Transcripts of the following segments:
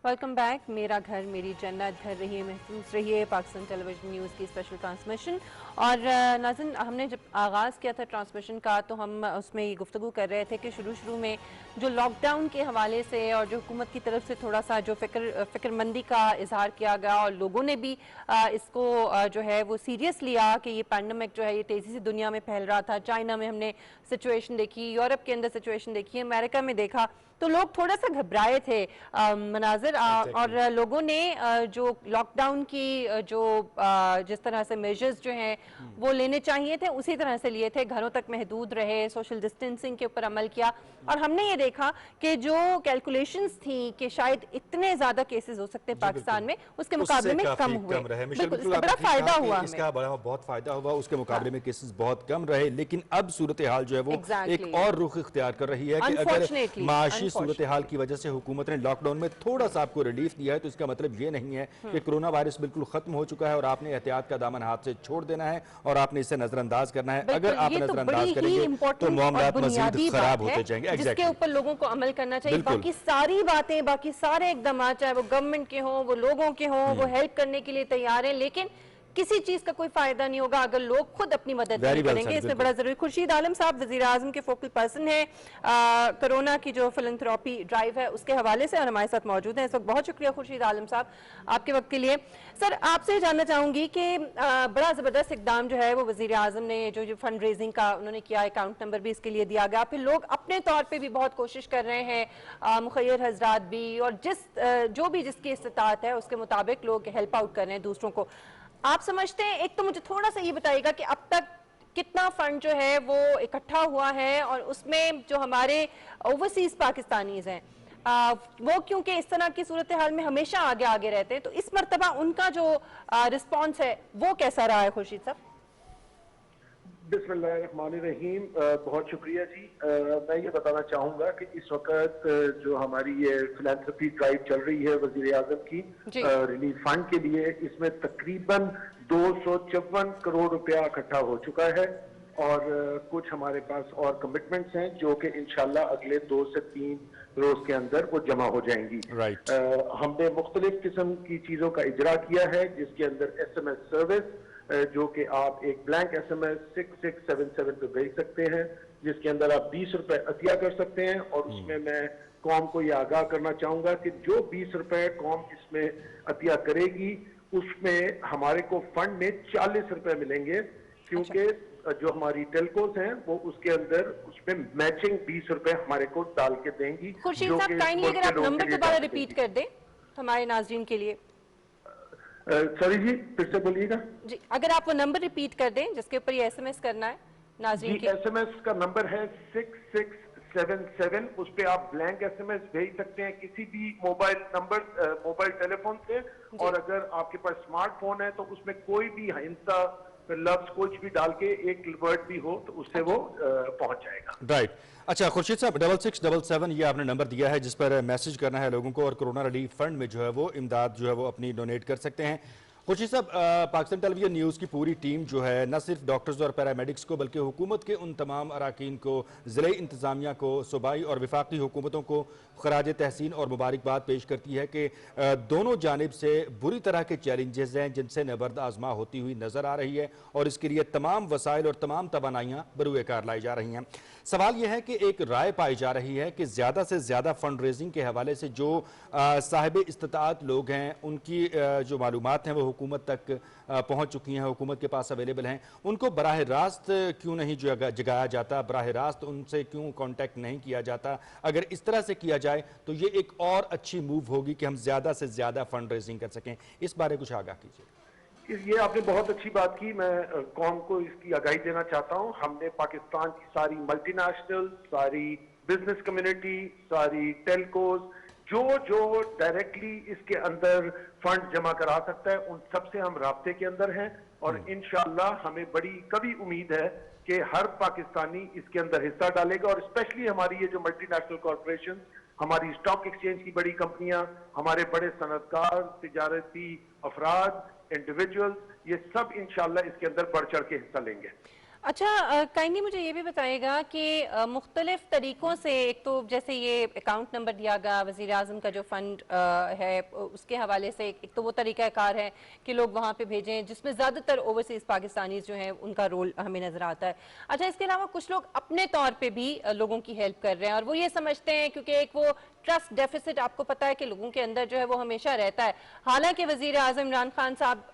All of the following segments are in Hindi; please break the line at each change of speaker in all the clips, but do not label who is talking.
Welcome back. मेरा घर मेरी जन्नत, घर रहिए महफूज रहिए, पाकिस्तान टेलीविजन न्यूज़ की स्पेशल ट्रांसमिशन। और नाज़रीन, हमने जब आगाज़ किया था ट्रांसमिशन का तो हम उसमें ये गुफ्तगू कर रहे थे कि शुरू में जो लॉकडाउन के हवाले से और जो हुकूमत की तरफ से थोड़ा सा जो फ़िक्रमंदी का इजहार किया गया और लोगों ने भी इसको जो है वो सीरियस लिया कि ये पैंडमिक जो है ये तेज़ी से दुनिया में फैल रहा था। चाइना में हमने सिचुएशन देखी, यूरोप के अंदर सिचुएशन देखी, अमेरिका में देखा, तो लोग थोड़ा सा घबराए थे मनाजिर। और लोगों ने जो लॉकडाउन की जो जिस तरह से मेजर्स जो हैं वो लेने चाहिए थे उसी तरह से लिए थे। घरों तक महदूद रहे, सोशल डिस्टेंसिंग के ऊपर अमल किया। और हमने ये देखा कि जो कैलकुलेशंस थी कि शायद इतने ज्यादा केसेस हो सकते हैं पाकिस्तान में, उसके मुकाबले में कम हुए। बिल्कुल, इसका बड़ा फायदा हुआ,
इसका बहुत फायदा हुआ, उसके मुकाबले में केसेस बहुत कम रहे। लेकिन अब सूरत हाल जो है वो एक और रुख इख्तियार कर रही है कि अगर माशी सूरत हाल की वजह से हुकूमत ने लॉकडाउन में थोड़ा सा आपको रिलीफ दिया है तो इसका मतलब ये नहीं है कि कोरोना वायरस बिल्कुल खत्म हो चुका है और आपने एहतियात का दामन हाथ से छोड़ देना है और आपने इसे नजरअंदाज करना है। अगर आप नजरअंदाज करेंगे तो मामला मजीद खराब होते जाएंगे।
जिसके ऊपर लोगों को अमल करना चाहिए। बाकी सारी बातें, बाकी सारे इकदाम, चाहे वो गवर्नमेंट के हों, वो लोगों के हों, वो हेल्प करने के लिए तैयार है, लेकिन किसी चीज का कोई फायदा नहीं होगा अगर लोग खुद अपनी मदद नहीं करेंगे। इसमें बड़ा जरूरी। खुर्शीद आलम साहब वजीर आजम के फोकल पर्सन है कोरोना की जो फिलंथ्रॉपी ड्राइव है उसके हवाले से, और हमारे साथ मौजूद हैं इस वक्त। बहुत शुक्रिया खुर्शीद आलम साहब आपके वक्त के लिए। सर, आपसे जानना चाहूंगी कि बड़ा जबरदस्त इकदाम जो है वो वजीर आजम ने जो फंड रेजिंग का उन्होंने किया, अकाउंट नंबर भी इसके लिए दिया गया, फिर लोग अपने तौर पर भी बहुत कोशिश कर रहे हैं, मुखैर हजरात भी, और जो भी जिसकी इस्तात है उसके मुताबिक लोग हेल्प आउट कर रहे हैं दूसरों को। आप समझते हैं, एक तो मुझे थोड़ा सा ये बताइएगा कि अब तक कितना फंड जो है वो इकट्ठा हुआ है, और उसमें जो हमारे ओवरसीज पाकिस्तानीज हैं वो क्योंकि इस तरह की सूरत हाल में हमेशा आगे आगे रहते हैं, तो इस मर्तबा उनका जो रिस्पॉन्स है वो कैसा रहा है? खुर्शीद साहब।
बिस्मिल्लाहिर्रहमानिर्रहीम, बहुत शुक्रिया जी। मैं ये बताना चाहूँगा कि इस वक्त जो हमारी ये फिलैंथ्रोपी ड्राइव चल रही है वज़ीर आज़म की रिलीफ फंड के लिए, इसमें तकरीबन 254 करोड़ रुपया इकट्ठा हो चुका है और कुछ हमारे पास और कमिटमेंट्स हैं जो कि इंशाल्लाह अगले 2 से 3 रोज के अंदर वो जमा हो जाएंगी। हमने मुख्तलिफ किस्म की चीज़ों का इजरा किया है, जिसके अंदर SMS सर्विस जो कि आप एक ब्लैंक SMS 6677 पे भेज सकते हैं, जिसके अंदर आप 20 रुपए अतिया कर सकते हैं। और उसमें मैं कौम को यह आगाह करना चाहूंगा कि जो 20 रुपए कौम इसमें अतिया करेगी उसमें हमारे को फंड में 40 रुपए मिलेंगे, क्योंकि जो हमारी टेलकोस हैं वो उसके अंदर उसमें मैचिंग 20 रुपए हमारे को डाल के देंगी।
खुर्शीद साहब, काइंडली अगर आप नंबर दोबारा रिपीट कर दें हमारे नाज़रीन के लिए।
सॉरी जी, फिर से बोलिएगा
जी। अगर आप वो नंबर रिपीट कर दें जिसके ऊपर ये SMS करना है नाज़रीन के।
SMS का नंबर है 6677। उस पे आप ब्लैंक SMS भेज सकते हैं किसी भी मोबाइल नंबर, मोबाइल टेलीफोन से। और अगर आपके पास स्मार्टफोन है तो उसमें कोई भी हिंसा लफ्ज कुछ भी डाल के एक वर्ड भी हो तो उससे वो पहुंच जाएगा।
राइट। अच्छा खुर्शीद साहब, 6677 ये आपने नंबर दिया है जिस पर मैसेज करना है लोगों को, और कोरोना रिलीफ फंड में जो है वो इमदाद जो है वो अपनी डोनेट कर सकते हैं। खुर्शीद साहब, पाकिस्तान टेलीविजन न्यूज़ की पूरी टीम जो है न सिर्फ डॉक्टर्स और पैरामेडिक्स को बल्कि हुकूमत के उन तमाम अराकीन को, ज़िले इंतज़ामिया को, सूबाई और वफाकी हुकूमतों को खराज तहसीन और मुबारकबाद पेश करती है कि दोनों जानिब से बुरी तरह के चैलेंजेस हैं जिनसे नबर्द आजमा होती हुई नज़र आ रही है, और इसके लिए तमाम वसाइल और तमाम तवानाइयाँ बरूए कार लाई जा रही हैं। सवाल यह है कि एक राय पाई जा रही है कि ज़्यादा से ज़्यादा फंड रेजिंग के हवाले से जो साहिब इस्तात लोग हैं उनकी जो मालूमात हैं वो हुकूमत तक पहुंच चुकी हैं, हुकूमत के पास अवेलेबल हैं, उनको बराह रास्त क्यों नहीं जगाया जाता, बराह रास्त उनसे क्यों कांटेक्ट नहीं किया जाता? अगर इस तरह से किया जाए तो ये एक और अच्छी मूव होगी कि हम ज़्यादा से ज़्यादा फंड रेजिंग कर सकें। इस बारे कुछ आगाह कीजिए।
ये आपने बहुत अच्छी बात की, मैं कौम को इसकी आगाही देना चाहता हूँ। हमने पाकिस्तान की सारी मल्टीनेशनल, सारी बिजनेस कम्युनिटी, सारी टेलकोज जो डायरेक्टली इसके अंदर फंड जमा करा सकता है उन सबसे हम राब्ते के अंदर हैं। और इंशाअल्लाह हमें बड़ी कभी उम्मीद है कि हर पाकिस्तानी इसके अंदर हिस्सा डालेगा। और स्पेशली हमारी ये जो मल्टीनेशनल कॉरपोरेशन, हमारी स्टॉक एक्सचेंज की बड़ी कंपनियां, हमारे बड़े सनतकार, तिजारती अफराद, इंडिविजुअल्स, ये सब इंशाअल्लाह इसके अंदर बढ़ चढ़ के हिस्सा लेंगे।
अच्छा, काइंडली मुझे ये भी बताइएगा कि मुख्तलिफ तरीकों से, एक तो जैसे ये अकाउंट नंबर दिया गया वज़ीर आज़म का जो फंड है उसके हवाले से, एक तो वो तरीक़ाकार है कि लोग वहाँ पे भेजें जिसमें ज़्यादातर ओवरसीज़ पाकिस्तानीज़ जो हैं उनका रोल हमें नज़र आता है। अच्छा, इसके अलावा कुछ लोग अपने तौर पर भी लोगों की हेल्प कर रहे हैं और वो ये समझते हैं क्योंकि एक वो ट्रस्ट डेफिसिट आपको पता है कि लोगों के अंदर जो है वो हमेशा रहता है। हालांकि वज़ीर आज़म इमरान खान साहब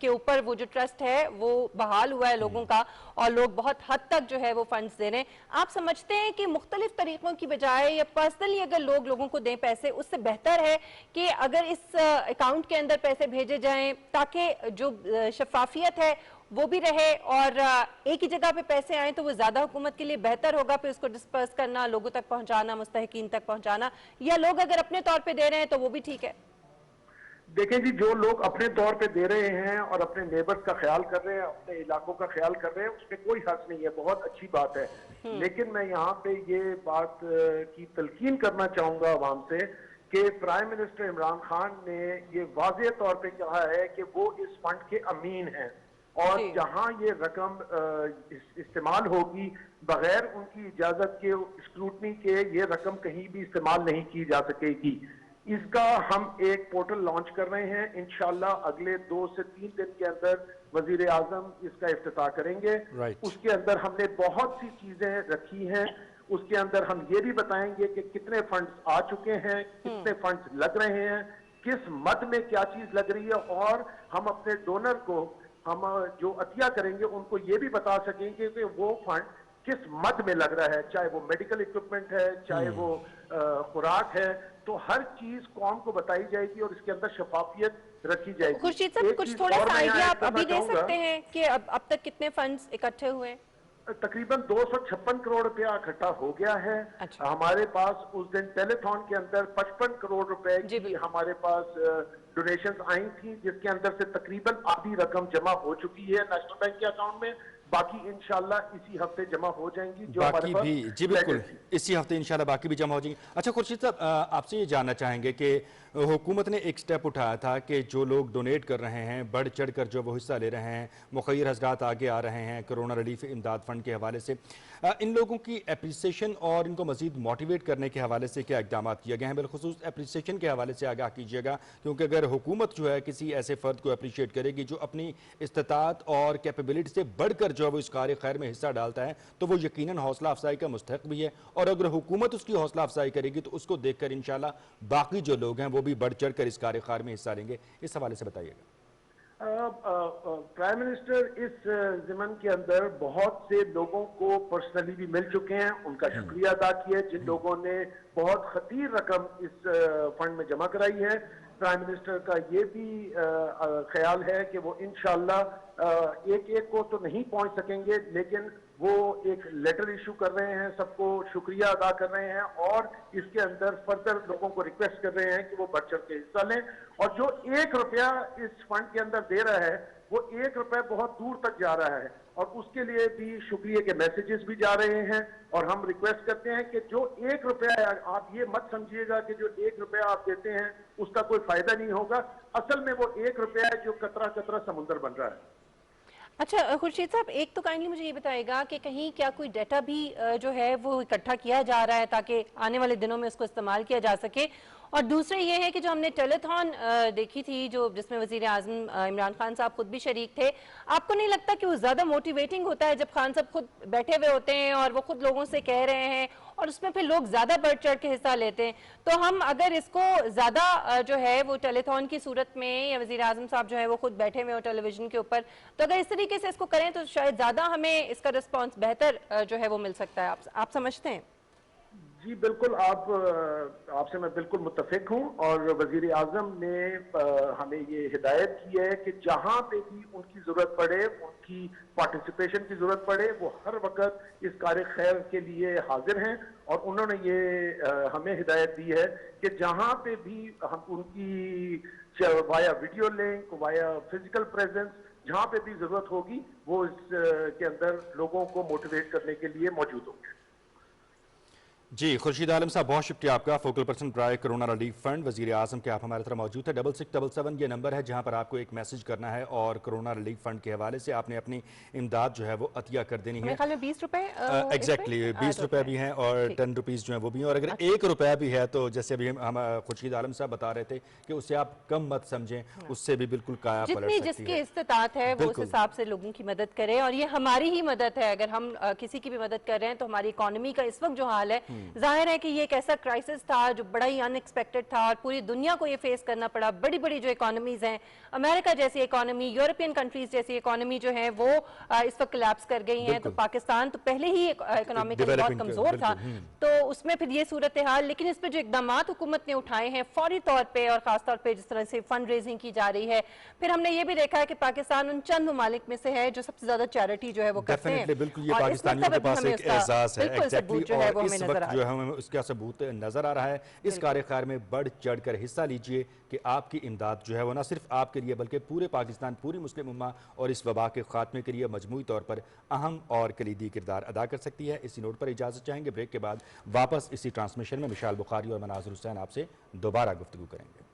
के ऊपर वो जो ट्रस्ट है वो बहाल हुआ है लोगों का और लोग बहुत हद तक जो है वो फंड्स दे रहे हैं। आप समझते हैं कि मुख्तलिफ तरीकों की बजाय या पर्सनली अगर लोग लोगों को दें पैसे, उससे बेहतर है कि अगर इस अकाउंट के अंदर पैसे भेजे जाएं ताकि जो शफाफियत है वो भी रहे और एक ही जगह पे पैसे आए तो वो ज्यादा हुकूमत के लिए बेहतर होगा, फिर उसको डिस्पर्स करना, लोगों तक पहुंचाना, मुस्तहिकीन तक पहुंचाना, या लोग अगर अपने तौर पे दे रहे हैं तो वो भी ठीक है?
देखें जी, जो लोग अपने तौर पे दे रहे हैं और अपने नेबर्स का ख्याल कर रहे हैं, अपने इलाकों का ख्याल कर रहे हैं, उसमें कोई हर्ज नहीं है, बहुत अच्छी बात है। लेकिन मैं यहाँ पे ये बात की तलकीन करना चाहूंगा अवाम से कि प्राइम मिनिस्टर इमरान खान ने ये वाज़ेह तौर पे कहा है कि वो इस फंड के अमीन हैं और जहां ये रकम इस्तेमाल होगी बगैर उनकी इजाजत के, स्क्रूटनी के, ये रकम कहीं भी इस्तेमाल नहीं की जा सकेगी। इसका हम एक पोर्टल लॉन्च कर रहे हैं, इंशाल्लाह अगले 2 से 3 दिन के अंदर वजीर आजम इसका इफ्तिताह करेंगे। उसके अंदर हमने बहुत सी चीजें रखी हैं, उसके अंदर हम ये भी बताएंगे कि कितने फंड्स आ चुके हैं, कितने फंड्स लग रहे हैं, किस मद में क्या चीज लग रही है, और हम अपने डोनर को, हम जो अतिया करेंगे उनको ये भी बता सकेंगे कि वो फंड किस मद में लग रहा है, चाहे वो मेडिकल इक्विपमेंट है, चाहे वो खुराक है, तो हर चीज कौम को बताई जाएगी और इसके अंदर शफाफियत रखी जाएगी।
खुर्शीद साहब, कुछ थोड़ा सा आइडिया आप अभी दे सकते हैं कि अब तक कितने फंड्स इकट्ठे हुए?
तकरीबन 256 करोड़ रुपया इकट्ठा हो गया है। अच्छा। हमारे पास उस दिन टेलीथॉन के अंदर 55 करोड़ रुपए की हमारे पास डोनेशंस आई थी, जिसके अंदर से तकरीबन आधी रकम जमा हो चुकी है नेशनल बैंक के अकाउंट में, बाकी इंशाल्लाह इसी हफ्ते जमा हो जाएंगी। जो
बाकी भी जी बिल्कुल इसी हफ्ते इंशाल्लाह बाकी भी जमा हो जाएंगी। अच्छा खुर्शीद साहब, आपसे ये जानना चाहेंगे कि हुकूमत ने एक स्टेप उठाया था कि जो लोग डोनेट कर रहे हैं, बढ़ चढ़ कर जो वो हिस्सा ले रहे हैं, मुखैर हज़रात आगे आ रहे हैं कोरोना रिलीफ इमदाद फंड के हवाले से, इन लोगों की एप्रिसिएशन और इनको मजीद मोटिवेट करने के हवाले से क्या इकदाम किए गए हैं? बिलखुसूस एप्रिसिएशन के हवाले से आगाह कीजिएगा, क्योंकि अगर हुकूमत जो है किसी ऐसे फ़र्द को अप्रिशिएट करेगी जो अपनी इस्तात और कैपेबिलिटी से बढ़कर जो है वो इस कार्य खैर में हिस्सा डालता है, तो वो यकीनन हौसला अफजाई का मुस्तहक भी है, और अगर हुकूमत उसकी हौसला अफजाई करेगी तो उसको देखकर इंशाल्लाह बाकी जो लोग हैं वो भी बढ़ चढ़ कर इस कार्य खैर में हिस्सा लेंगे। इस हवाले से बताइएगा।
प्राइम मिनिस्टर इस ज़िमन के अंदर बहुत से लोगों को पर्सनली भी मिल चुके हैं, उनका शुक्रिया अदा किया जिन लोगों ने बहुत खतीर रकम इस फंड में जमा कराई है। प्राइम मिनिस्टर का ये भी ख्याल है कि वो इंशाल्लाह एक एक को तो नहीं पहुंच सकेंगे, लेकिन वो एक लेटर इशू कर रहे हैं, सबको शुक्रिया अदा कर रहे हैं और इसके अंदर फर्दर लोगों को रिक्वेस्ट कर रहे हैं कि वो बढ़ चढ़ के हिस्सा लें। और जो 1 रुपया इस फंड के अंदर दे रहा है वो 1 रुपया बहुत दूर तक जा रहा है, और उसके लिए भी शुक्रिया के मैसेजेस भी जा रहे हैं। और हम रिक्वेस्ट करते हैं कि जो 1 रुपया, आप ये मत समझिएगा कि जो 1 रुपया आप देते हैं उसका कोई फायदा नहीं होगा, असल में वो 1 रुपया है जो कतरा कतरा समुद्र बन रहा है।
अच्छा खुर्शीद साहब, एक तो काइंडली मुझे ये बताएगा कि कहीं क्या कोई डाटा भी जो है वो इकट्ठा किया जा रहा है ताकि आने वाले दिनों में उसको इस्तेमाल किया जा सके, और दूसरा ये है कि जो हमने टेलीथॉन देखी थी जो जिसमें वजीर आज़म इमरान खान साहब खुद भी शरीक थे, आपको नहीं लगता कि वो ज़्यादा मोटिवेटिंग होता है जब खान साहब खुद बैठे हुए होते हैं और वो खुद लोगों से कह रहे हैं और उसमें फिर लोग ज़्यादा बढ़ चढ़ के हिस्सा लेते हैं? तो हम अगर इसको ज़्यादा जो है वो टेलीथॉन की सूरत में, या वजीर आज़म साहब जो है वो खुद बैठे हुए हो टेलीविजन के ऊपर, तो अगर इस तरीके से इसको करें तो शायद ज़्यादा हमें इसका रिस्पॉन्स बेहतर जो है वो मिल सकता है। आप समझते हैं?
जी बिल्कुल, आपसे मैं बिल्कुल मुत्तफिक हूँ, और वजीर आजम ने हमें ये हिदायत की है कि जहाँ पे भी उनकी जरूरत पड़े, उनकी पार्टिसिपेशन की जरूरत पड़े, वो हर वक्त इस कार्य खैर के लिए हाजिर हैं। और उन्होंने ये हमें हिदायत दी है कि जहाँ पे भी हम उनकी via video link, via physical presence, जहाँ पे भी जरूरत होगी वो इस के अंदर लोगों को मोटिवेट करने के लिए मौजूद होंगे।
जी, खुर्शीद आलम साहब, बहुत शुक्रिया आपका। Focal person dry corona relief fund, वजीर आजम के आप हमारे तरफ मौजूद है। 6677 ये नंबर है जहां पर आपको एक मैसेज करना है और कोरोना रिलीफ फंड के हवाले से आपने अपनी इमदाद जो है वो अतिया कर देनी है।
में 20 रुपए
एग्जैक्टली 20 रुपए भी हैं और 10 रुपीज़ जो है वो भी हैं, और अगर 1 रुपया भी है तो जैसे अभी हम खुर्शीद आलम साहब बता रहे थे कि उससे आप कम मत समझें, उससे भी बिल्कुल काया पलट सकती है।
जिसकी इस्तात है वो उस हिसाब से लोगों की मदद करें, और ये हमारी ही मदद है। अगर हम किसी की भी मदद कर रहे हैं तो हमारी इकोनॉमी का इस वक्त जो हाल है, जाहिर है कि ये एक ऐसा क्राइसिस था जो बड़ा ही अनएक्सपेक्टेड था और पूरी दुनिया को ये फेस करना पड़ा। बड़ी बड़ी जो इकोनॉमीज हैं, अमेरिका जैसी इकोनॉमी, यूरोपियन कंट्रीज जैसी इकोनॉमी जो है वो इस वक्त कोलैप्स कर गई हैं। तो पाकिस्तान तो पहले ही इकोनॉमिकली बहुत कमजोर था, तो उसमें फिर ये सूरत हाल। लेकिन इस पर जो इकदाम हुकूमत ने उठाए हैं फौरी तौर पर, और खासतौर पर जिस तरह से फंड रेजिंग की जा रही है, फिर हमने ये भी देखा है कि पाकिस्तान उन चंद ममालिक में से है जो सबसे ज्यादा चैरिटी जो है वो करते हैं।
बिल्कुल, ये पाकिस्तानियों के पास एक एहसास है,
एग्जैक्टली, जो है वो हमें नजर आ
जो है हमें उसका सबूत नजर आ रहा है। इस कार्यक्रम में बढ़ चढ़कर हिस्सा लीजिए कि आपकी इमदाद जो है वो ना सिर्फ आपके लिए बल्कि पूरे पाकिस्तान, पूरी मुस्लिम उम्मा और इस वबा के खात्मे के लिए मजमूई तौर पर अहम और कलीदी किरदार अदा कर सकती है। इसी नोट पर इजाजत चाहेंगे। ब्रेक के बाद वापस इसी ट्रांसमिशन में मिशाल बुखारी और मनाजिर हुसैन आपसे दोबारा गुफ्तगू करेंगे।